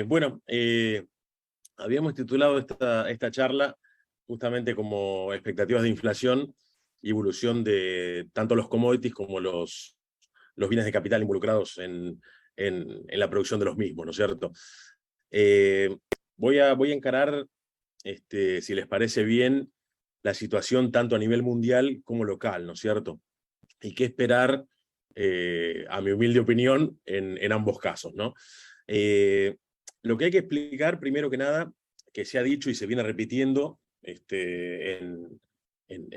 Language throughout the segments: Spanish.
Bueno, habíamos titulado esta charla justamente como expectativas de inflación y evolución de tanto los commodities como los bienes de capital involucrados en la producción de los mismos, ¿no es cierto? Eh, voy a encarar, si les parece bien, la situación tanto a nivel mundial como local, ¿no es cierto? Y qué esperar, a mi humilde opinión, en ambos casos, ¿no? Eh, lo que hay que explicar, primero que nada, que se ha dicho y se viene repitiendo en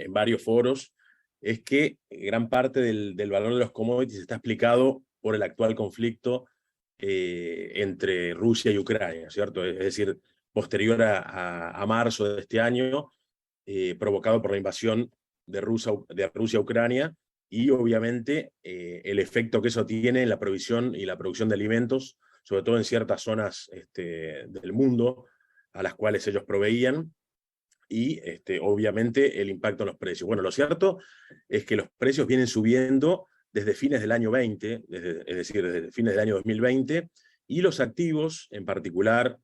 varios foros, es que gran parte del valor de los commodities está explicado por el actual conflicto entre Rusia y Ucrania, ¿cierto? Es decir, posterior a marzo de este año, provocado por la invasión de Rusia a Ucrania y obviamente el efecto que eso tiene en la provisión y la producción de alimentos, sobre todo en ciertas zonas del mundo a las cuales ellos proveían, y obviamente el impacto en los precios. Bueno, lo cierto es que los precios vienen subiendo desde fines del año 20, es decir, desde fines del año 2020, y los activos, en particular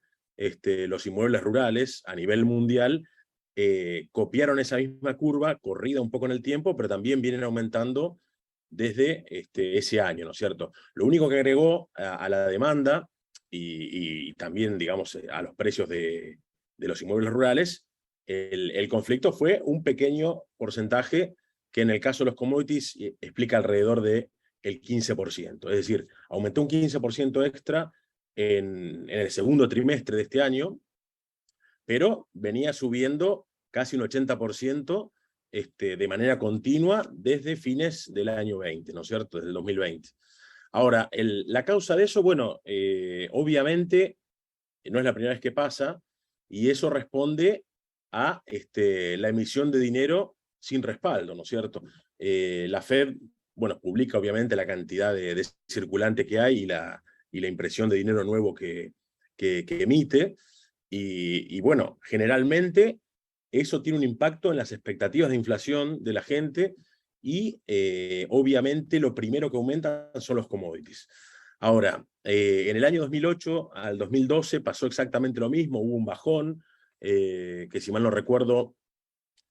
los inmuebles rurales a nivel mundial, copiaron esa misma curva, corrida un poco en el tiempo, pero también vienen aumentando desde ese año, ¿no es cierto? Lo único que agregó a la demanda y también, digamos, a los precios de los inmuebles rurales, el conflicto fue un pequeño porcentaje que en el caso de los commodities explica alrededor del 15%. Es decir, aumentó un 15% extra en el segundo trimestre de este año, pero venía subiendo casi un 80% de manera continua desde fines del año 20, ¿no es cierto? Desde el 2020. Ahora, la causa de eso, bueno, obviamente no es la primera vez que pasa, y eso responde a la emisión de dinero sin respaldo, ¿no es cierto? La Fed, bueno, publica obviamente la cantidad de circulante que hay y la impresión de dinero nuevo que emite, y bueno, generalmente eso tiene un impacto en las expectativas de inflación de la gente y obviamente lo primero que aumenta son los commodities. Ahora, en el año 2008 al 2012 pasó exactamente lo mismo, hubo un bajón, que si mal no recuerdo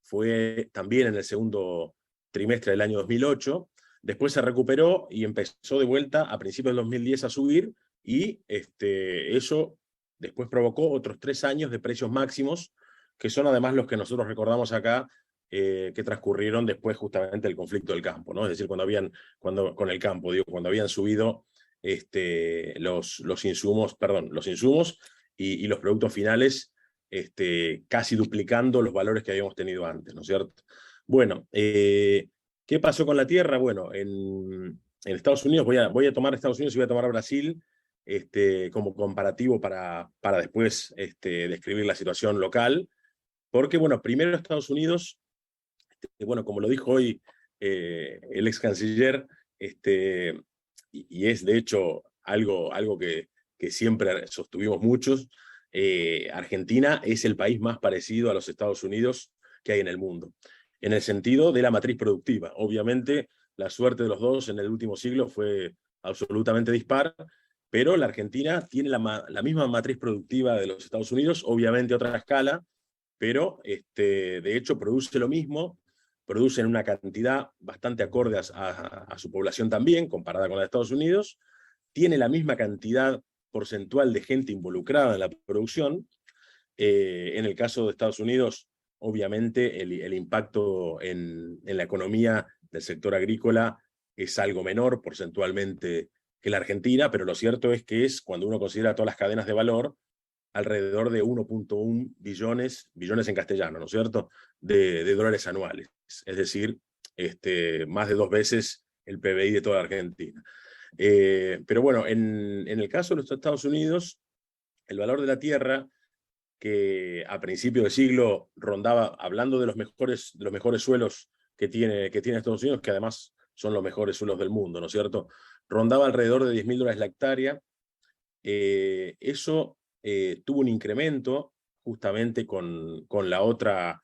fue también en el segundo trimestre del año 2008, después se recuperó y empezó de vuelta a principios del 2010 a subir, y eso después provocó otros 3 años de precios máximos, que son además los que nosotros recordamos acá, que transcurrieron después justamente del conflicto del campo, ¿no? Es decir, con el campo, digo, cuando habían subido los insumos, perdón, los insumos y los productos finales, casi duplicando los valores que habíamos tenido antes, ¿no es cierto? Bueno, ¿qué pasó con la tierra? Bueno, en Estados Unidos, voy a tomar Estados Unidos y voy a tomar Brasil como comparativo para después describir la situación local, porque, bueno, primero Estados Unidos, bueno, como lo dijo hoy el ex canciller, y es de hecho algo que siempre sostuvimos muchos, Argentina es el país más parecido a los Estados Unidos que hay en el mundo, en el sentido de la matriz productiva. Obviamente, la suerte de los dos en el último siglo fue absolutamente dispar, pero la Argentina tiene la misma matriz productiva de los Estados Unidos, obviamente a otra escala, pero de hecho produce lo mismo, produce en una cantidad bastante acorde a su población también, comparada con la de Estados Unidos, tiene la misma cantidad porcentual de gente involucrada en la producción. En el caso de Estados Unidos, obviamente el impacto en la economía del sector agrícola es algo menor porcentualmente que la Argentina, pero lo cierto es que cuando uno considera todas las cadenas de valor, alrededor de 1.1 billones en castellano, ¿no es cierto?, de dólares anuales. Es decir, más de 2 veces el PBI de toda Argentina. Pero bueno, en el caso de los Estados Unidos, el valor de la tierra, que a principio de siglo rondaba, hablando de los mejores suelos que tiene Estados Unidos, que además son los mejores suelos del mundo, ¿no es cierto?, rondaba alrededor de $10.000 la hectárea. Eso tuvo un incremento justamente con la otra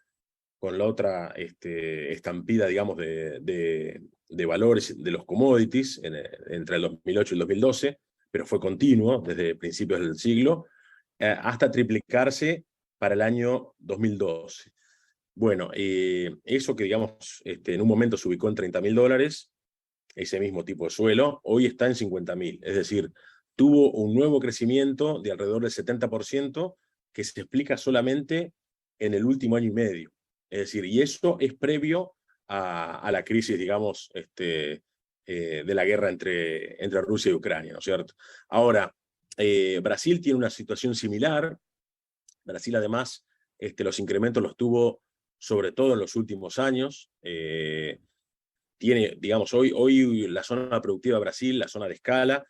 estampida, digamos, de valores de los commodities entre el 2008 y el 2012, pero fue continuo desde principios del siglo, hasta triplicarse para el año 2012. Bueno, eso que digamos en un momento se ubicó en $30.000, ese mismo tipo de suelo, hoy está en 50.000. Es decir, tuvo un nuevo crecimiento de alrededor del 70% que se explica solamente en el último año y medio. Es decir, y eso es previo a la crisis, digamos, de la guerra entre Rusia y Ucrania, ¿no es cierto? Ahora, Brasil tiene una situación similar. Brasil, además, los incrementos los tuvo sobre todo en los últimos años. Tiene, digamos, hoy la zona productiva de Brasil, la zona de escala,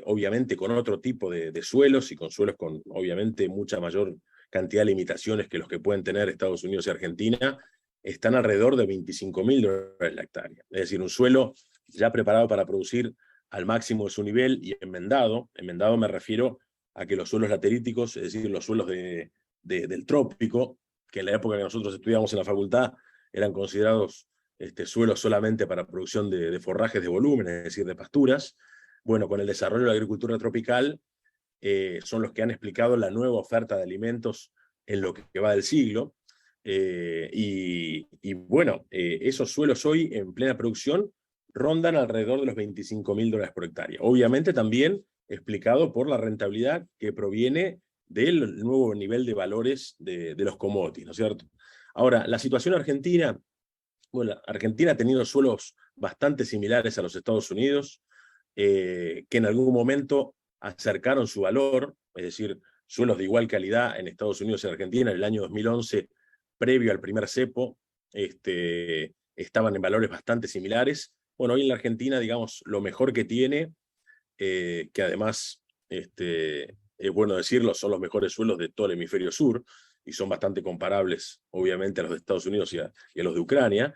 obviamente con otro tipo de suelos y con suelos con, obviamente, mucha mayor cantidad de limitaciones que los que pueden tener Estados Unidos y Argentina, están alrededor de $25.000 la hectárea. Es decir, un suelo ya preparado para producir al máximo de su nivel y enmendado. Enmendado me refiero a que los suelos lateríticos, es decir, los suelos del trópico, que en la época que nosotros estudiamos en la facultad eran considerados suelos solamente para producción de forrajes de volumen, es decir, de pasturas. Bueno, con el desarrollo de la agricultura tropical, son los que han explicado la nueva oferta de alimentos en lo que va del siglo. Y bueno, esos suelos hoy en plena producción rondan alrededor de los $25.000 por hectárea. Obviamente también explicado por la rentabilidad que proviene del nuevo nivel de valores de los commodities, ¿no es cierto? Ahora, la situación argentina, bueno, Argentina ha tenido suelos bastante similares a los Estados Unidos, que en algún momento acercaron su valor, es decir, suelos de igual calidad en Estados Unidos y Argentina en el año 2011, previo al primer cepo, estaban en valores bastante similares. Bueno, hoy en la Argentina, digamos, lo mejor que tiene, que además, es bueno decirlo, son los mejores suelos de todo el hemisferio sur, y son bastante comparables, obviamente, a los de Estados Unidos y a los de Ucrania.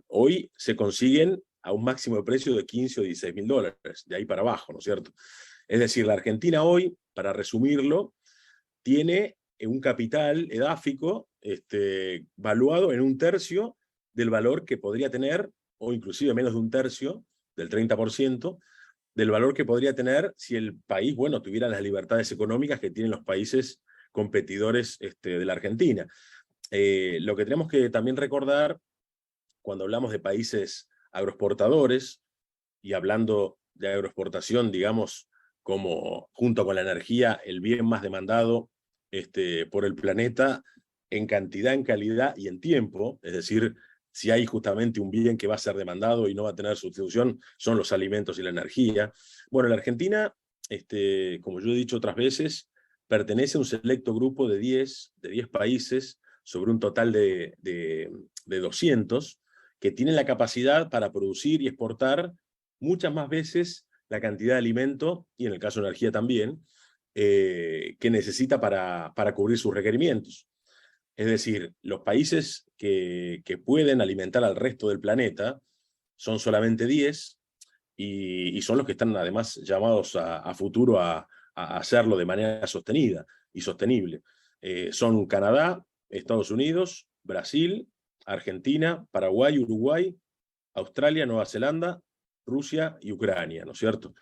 Hoy se consiguen a un máximo de precio de 15 o $16.000, de ahí para abajo, ¿no es cierto? Es decir, la Argentina hoy, para resumirlo, tiene un capital edáfico valuado en 1/3 del valor que podría tener, o inclusive menos de 1/3, del 30%, del valor que podría tener si el país, bueno, tuviera las libertades económicas que tienen los países competidores de la Argentina. Lo que tenemos que también recordar cuando hablamos de países agroexportadores, y hablando de agroexportación, digamos, como junto con la energía, el bien más demandado por el planeta en cantidad, en calidad y en tiempo, es decir, si hay justamente un bien que va a ser demandado y no va a tener sustitución, son los alimentos y la energía. Bueno, la Argentina, como yo he dicho otras veces, pertenece a un selecto grupo de 10 países sobre un total de 200, que tienen la capacidad para producir y exportar muchas más veces la cantidad de alimento, y en el caso de energía también, que necesita para cubrir sus requerimientos. Es decir, los países que pueden alimentar al resto del planeta son solamente 10, y son los que están además llamados a futuro a hacerlo de manera sostenida y sostenible. Son Canadá, Estados Unidos, Brasil, Argentina, Paraguay, Uruguay, Australia, Nueva Zelanda, Rusia y Ucrania, ¿no es cierto?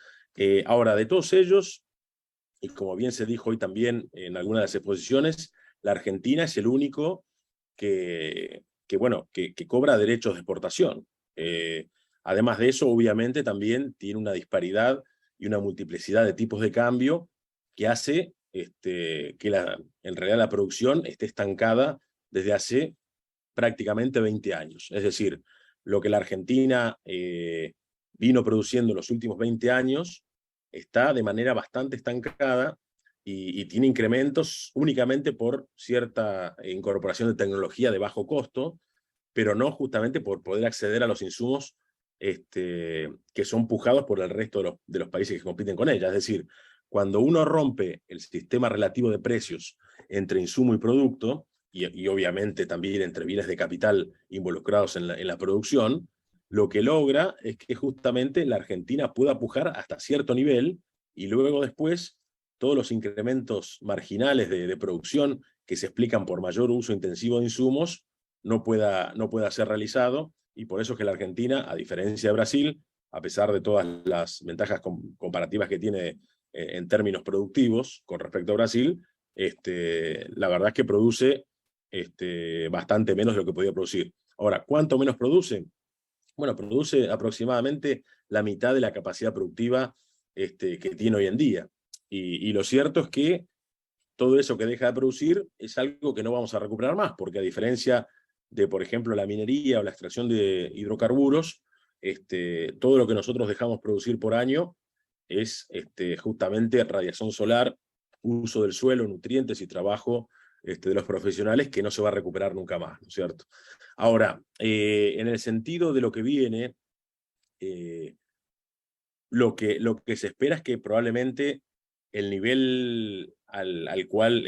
Ahora, de todos ellos, y como bien se dijo hoy también en algunas de las exposiciones, la Argentina es el único que cobra derechos de exportación. Además de eso, obviamente, también tiene una disparidad y una multiplicidad de tipos de cambio que hace que en realidad la producción esté estancada desde hace prácticamente 20 años. Es decir, lo que la Argentina vino produciendo en los últimos 20 años está de manera bastante estancada y tiene incrementos únicamente por cierta incorporación de tecnología de bajo costo, pero no justamente por poder acceder a los insumos que son pujados por el resto de los países que compiten con ella. Es decir, cuando uno rompe el sistema relativo de precios entre insumo y producto, y obviamente también entre bienes de capital involucrados en la producción, lo que logra es que justamente la Argentina pueda pujar hasta cierto nivel, y luego después todos los incrementos marginales de producción que se explican por mayor uso intensivo de insumos no pueda ser realizado, y por eso es que la Argentina, a diferencia de Brasil, a pesar de todas las ventajas comparativas que tiene en términos productivos con respecto a Brasil, la verdad es que produce bastante menos de lo que podía producir. Ahora, ¿cuánto menos produce? Bueno, produce aproximadamente la mitad de la capacidad productiva que tiene hoy en día. Y lo cierto es que todo eso que deja de producir es algo que no vamos a recuperar más, porque a diferencia de, por ejemplo, la minería o la extracción de hidrocarburos, todo lo que nosotros dejamos producir por año es justamente radiación solar, uso del suelo, nutrientes y trabajo de los profesionales que no se va a recuperar nunca más, ¿no es cierto? Ahora, en el sentido de lo que viene, lo que se espera es que probablemente el nivel al cual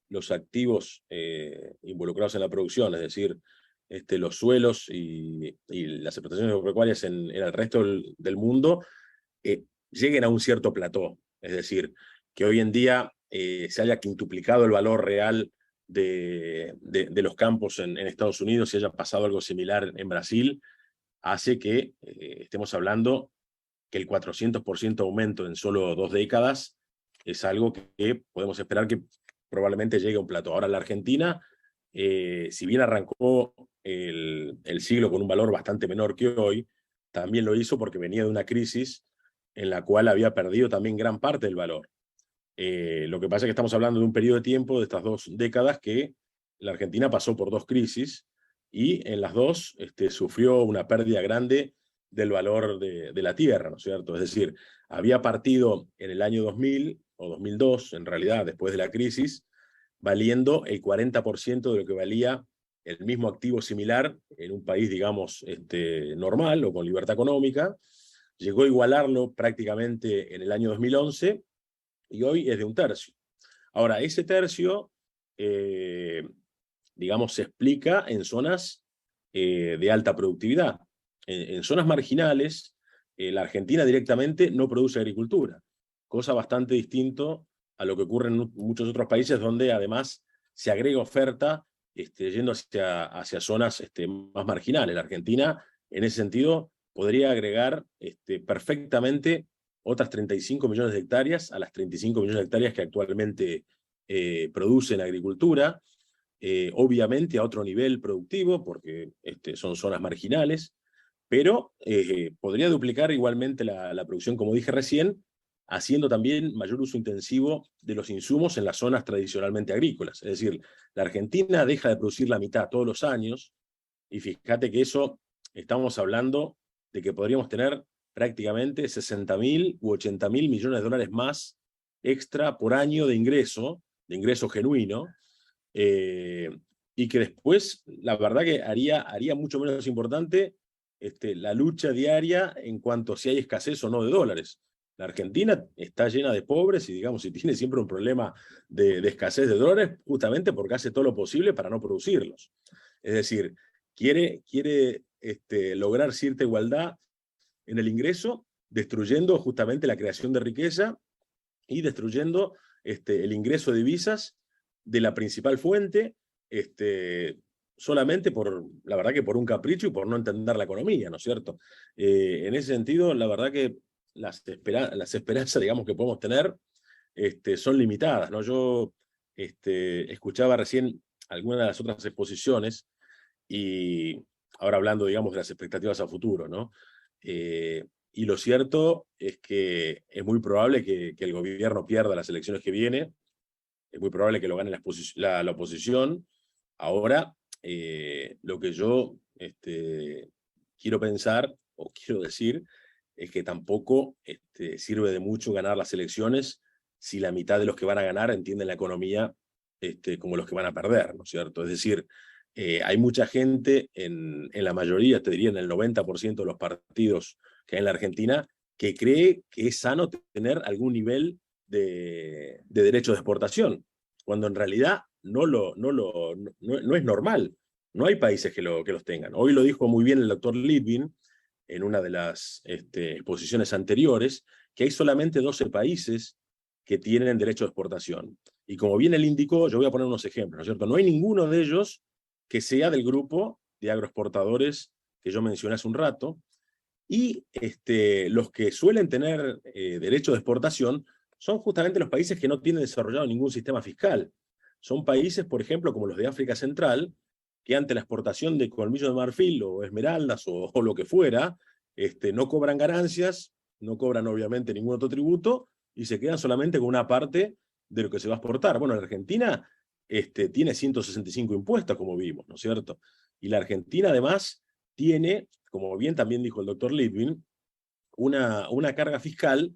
los activos involucrados en la producción, es decir, los suelos y las explotaciones agropecuarias en el resto del mundo, lleguen a un cierto plató. Es decir, que hoy en día se haya quintuplicado el valor real de los campos en Estados Unidos y haya pasado algo similar en Brasil, hace que estemos hablando que el 400% aumento en solo 2 décadas es algo que podemos esperar que probablemente llegue a un plató. Ahora, la Argentina, si bien arrancó el siglo con un valor bastante menor que hoy, también lo hizo porque venía de una crisis en la cual había perdido también gran parte del valor. Lo que pasa es que estamos hablando de un periodo de tiempo de estas 2 décadas que la Argentina pasó por 2 crisis y en las 2 sufrió una pérdida grande del valor de la tierra, ¿no es cierto? Es decir, había partido en el año 2000 o 2002, en realidad, después de la crisis, valiendo el 40% de lo que valía el mismo activo similar en un país, digamos, normal o con libertad económica. Llegó a igualarlo prácticamente en el año 2011 y hoy es de 1/3. Ahora, ese tercio, digamos, se explica en zonas de alta productividad. En zonas marginales, la Argentina directamente no produce agricultura, cosa bastante distinto a lo que ocurre en muchos otros países donde además se agrega oferta yendo hacia zonas más marginales. La Argentina, en ese sentido, podría agregar perfectamente otras 35 millones de hectáreas a las 35 millones de hectáreas que actualmente producen agricultura, obviamente a otro nivel productivo, porque son zonas marginales, pero podría duplicar igualmente la producción, como dije recién, haciendo también mayor uso intensivo de los insumos en las zonas tradicionalmente agrícolas. Es decir, la Argentina deja de producir la mitad todos los años, y fíjate que eso estamos hablando de que podríamos tener prácticamente 60.000 u 80.000 millones de dólares más extra por año de ingreso genuino, y que después, la verdad que haría mucho menos importante la lucha diaria en cuanto a si hay escasez o no de dólares. La Argentina está llena de pobres y, digamos, si tiene siempre un problema de escasez de dólares, justamente porque hace todo lo posible para no producirlos. Es decir, quiere lograr cierta igualdad en el ingreso, destruyendo justamente la creación de riqueza y destruyendo el ingreso de divisas de la principal fuente, solamente la verdad que por un capricho y por no entender la economía, ¿no es cierto? En ese sentido, la verdad que las esperanzas, digamos, que podemos tener son limitadas, ¿no? Yo escuchaba recién algunas de las otras exposiciones y ahora hablando, digamos, de las expectativas a futuro, ¿no? Y lo cierto es que es muy probable que el gobierno pierda las elecciones que vienen, es muy probable que lo gane la oposición. Ahora, lo que yo quiero pensar o quiero decir es que tampoco sirve de mucho ganar las elecciones si la mitad de los que van a ganar entienden la economía como los que van a perder, ¿no es cierto? Es decir, hay mucha gente en la mayoría, te diría en el 90% de los partidos que hay en la Argentina, que cree que es sano tener algún nivel de derechos de exportación, cuando en realidad no es normal. No hay países que los tengan. Hoy lo dijo muy bien el doctor Litvin en una de las exposiciones anteriores, que hay solamente 12 países que tienen derecho de exportación. Y como bien él indicó, yo voy a poner unos ejemplos, ¿no es cierto? No hay ninguno de ellos que sea del grupo de agroexportadores que yo mencioné hace un rato, Y los que suelen tener derecho de exportación son justamente los países que no tienen desarrollado ningún sistema fiscal. Son países, por ejemplo, como los de África Central, que ante la exportación de colmillo de marfil o esmeraldas o lo que fuera, no cobran ganancias, no cobran obviamente ningún otro tributo y se quedan solamente con una parte de lo que se va a exportar. Bueno, la Argentina tiene 165 impuestos, como vimos, ¿no es cierto? Y la Argentina además tiene, como bien también dijo el doctor Litvin, una carga fiscal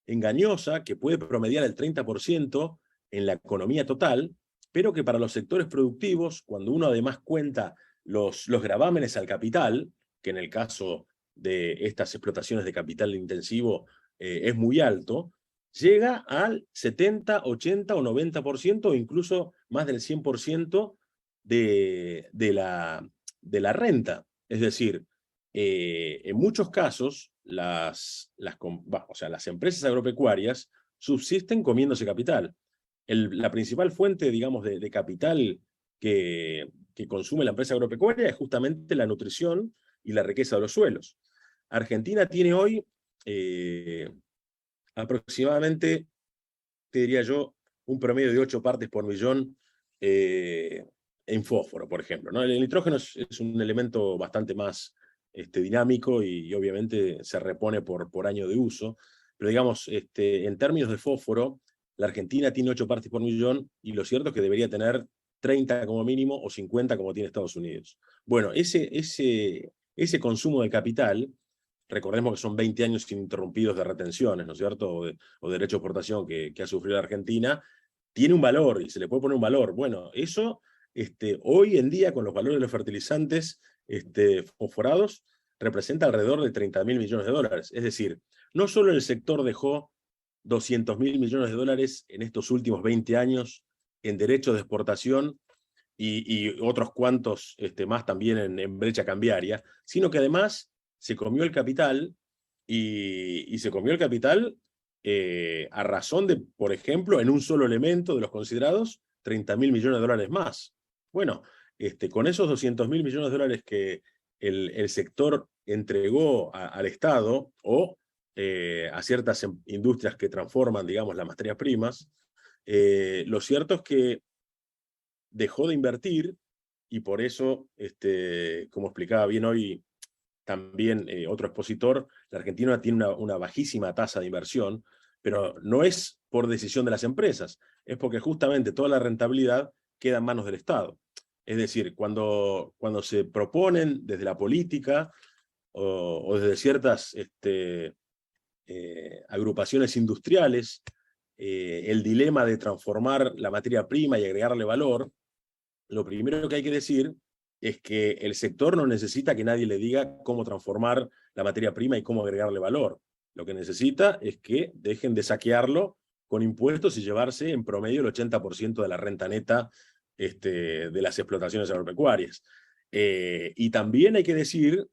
engañosa que puede promediar el 30% en la economía total, pero que para los sectores productivos, cuando uno además cuenta los gravámenes al capital, que en el caso de estas explotaciones de capital intensivo es muy alto, llega al 70, 80 o 90% o incluso más del 100% de la renta. Es decir, en muchos casos, las empresas agropecuarias subsisten comiéndose capital. La principal fuente, digamos, de capital que consume la empresa agropecuaria es justamente la nutrición y la riqueza de los suelos. Argentina tiene hoy aproximadamente, te diría yo, un promedio de 8 partes por millón en fósforo, por ejemplo, ¿no? El nitrógeno es un elemento bastante más dinámico y obviamente se repone por año de uso, pero digamos, en términos de fósforo, la Argentina tiene 8 partes por millón y lo cierto es que debería tener 30 como mínimo o 50 como tiene Estados Unidos. Bueno, ese consumo de capital, recordemos que son 20 años ininterrumpidos de retenciones, ¿no es cierto? O derecho de exportación que ha sufrido la Argentina, tiene un valor y se le puede poner un valor. Bueno, eso hoy en día con los valores de los fertilizantes fosforados representa alrededor de 30.000 millones de dólares. Es decir, no solo el sector dejó 200.000 millones de dólares en estos últimos 20 años en derechos de exportación y otros cuantos más también en brecha cambiaria, sino que además se comió el capital y se comió el capital a razón de, por ejemplo, en un solo elemento de los considerados, 30.000 millones de dólares más. Bueno, con esos 200.000 millones de dólares que el sector entregó al Estado o a ciertas industrias que transforman, digamos, las materias primas, lo cierto es que dejó de invertir y por eso, como explicaba bien hoy también otro expositor, la Argentina tiene una bajísima tasa de inversión, pero no es por decisión de las empresas, es porque justamente toda la rentabilidad queda en manos del Estado. Es decir, cuando se proponen desde la política o desde ciertas agrupaciones industriales el dilema de transformar la materia prima y agregarle valor, lo primero que hay que decir es que el sector no necesita que nadie le diga cómo transformar la materia prima y cómo agregarle valor. Lo que necesita es que dejen de saquearlo con impuestos y llevarse en promedio el 80% de la renta neta de las explotaciones agropecuarias. Y también hay que decir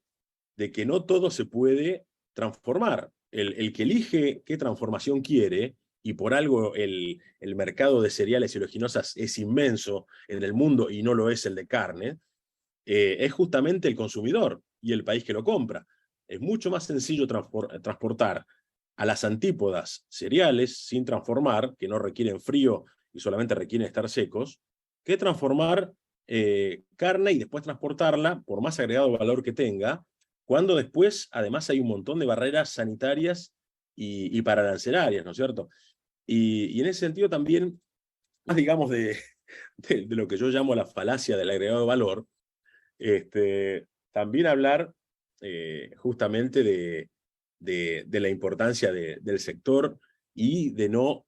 de que no todo se puede transformar. El que elige qué transformación quiere, y por algo el mercado de cereales y oleaginosas es inmenso en el mundo y no lo es el de carne, es justamente el consumidor y el país que lo compra. Es mucho más sencillo transportar a las antípodas cereales sin transformar, que no requieren frío y solamente requieren estar secos, que transformar carne y después transportarla, por más agregado valor que tenga, cuando después además hay un montón de barreras sanitarias y pararancelarias, ¿no es cierto? Y en ese sentido también, más digamos de lo que yo llamo la falacia del agregado de valor, también hablar justamente de la importancia del sector y de no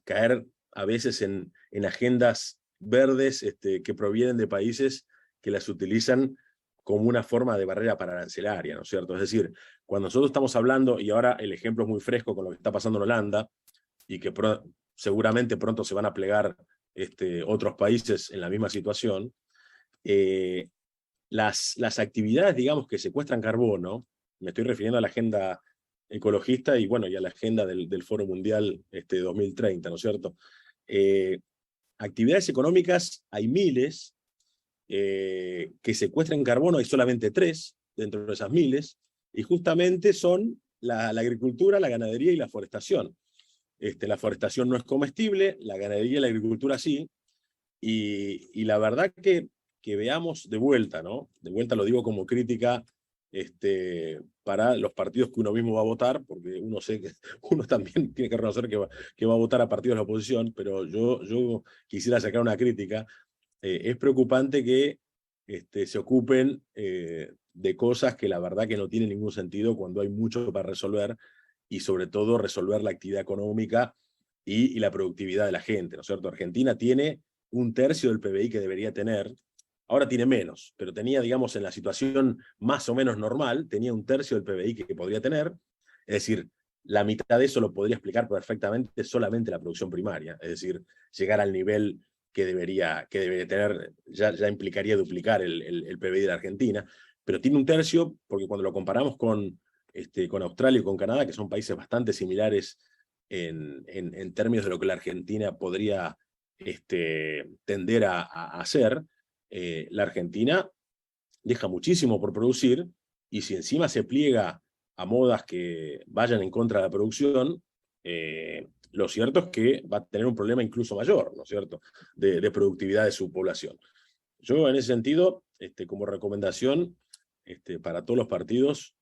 caer a veces en agendas verdes que provienen de países que las utilizan como una forma de barrera paraarancelaria, ¿no es cierto? Es decir, cuando nosotros estamos hablando, y ahora el ejemplo es muy fresco con lo que está pasando en Holanda, y que seguramente pronto se van a plegar otros países en la misma situación, eh, las actividades, digamos, que secuestran carbono, me estoy refiriendo a la agenda ecologista y, bueno, y a la agenda del Foro Mundial 2030, ¿no es cierto? Actividades económicas hay miles, que secuestran carbono hay solamente 3 dentro de esas miles, y justamente son la agricultura, la ganadería y la forestación. La forestación no es comestible, la ganadería y la agricultura sí, y la verdad que veamos de vuelta, ¿no? De vuelta lo digo como crítica para los partidos que uno mismo va a votar, porque uno también tiene que reconocer que va a votar a partidos de la oposición, pero yo quisiera sacar una crítica. Es preocupante que se ocupen de cosas que la verdad que no tienen ningún sentido cuando hay mucho para resolver, y sobre todo resolver la actividad económica y la productividad de la gente, ¿no es cierto? Argentina tiene 1/3 del PBI que debería tener. Ahora tiene menos, pero tenía, digamos, en la situación más o menos normal, tenía 1/3 del PBI que podría tener. Es decir, la mitad de eso lo podría explicar perfectamente solamente la producción primaria. Es decir, llegar al nivel que debería tener ya implicaría duplicar el PBI de la Argentina. Pero tiene 1/3 porque cuando lo comparamos con Australia y con Canadá, que son países bastante similares en términos de lo que la Argentina podría tender a hacer, la Argentina deja muchísimo por producir, y si encima se pliega a modas que vayan en contra de la producción, lo cierto es que va a tener un problema incluso mayor, ¿no es cierto?, de productividad de su población. Yo en ese sentido, como recomendación para todos los partidos,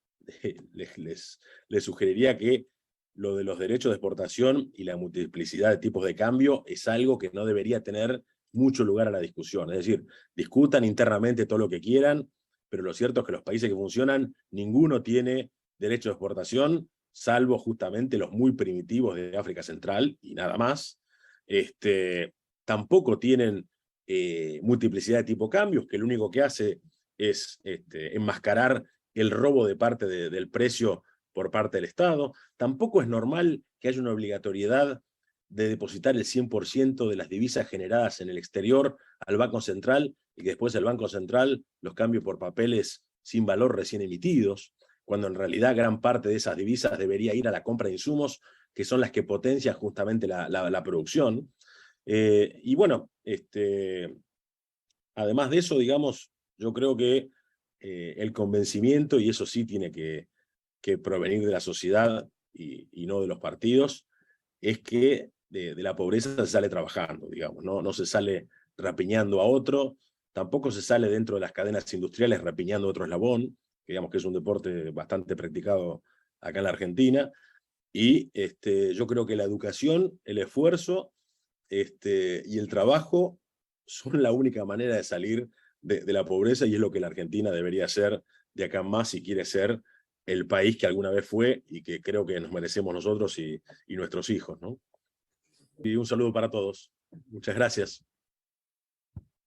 les sugeriría que lo de los derechos de exportación y la multiplicidad de tipos de cambio es algo que no debería tener mucho lugar a la discusión. Es decir, discutan internamente todo lo que quieran, pero lo cierto es que los países que funcionan, ninguno tiene derecho de exportación, salvo justamente los muy primitivos de África Central y nada más. Tampoco tienen multiplicidad de tipo cambios, que lo único que hace es enmascarar el robo de parte del precio por parte del Estado. Tampoco es normal que haya una obligatoriedad de depositar el 100% de las divisas generadas en el exterior al Banco Central, y que después el Banco Central los cambie por papeles sin valor recién emitidos, cuando en realidad gran parte de esas divisas debería ir a la compra de insumos, que son las que potencian justamente la producción. Y bueno, además de eso, digamos, yo creo que el convencimiento, y eso sí tiene que provenir de la sociedad y no de los partidos, es que de la pobreza se sale trabajando, digamos, no se sale rapiñando a otro, tampoco se sale dentro de las cadenas industriales rapiñando a otro eslabón, que digamos que es un deporte bastante practicado acá en la Argentina, y yo creo que la educación, el esfuerzo y el trabajo son la única manera de salir de la pobreza, y es lo que la Argentina debería hacer de acá en más si quiere ser el país que alguna vez fue y que creo que nos merecemos nosotros y nuestros hijos, ¿no? Y un saludo para todos. Muchas gracias.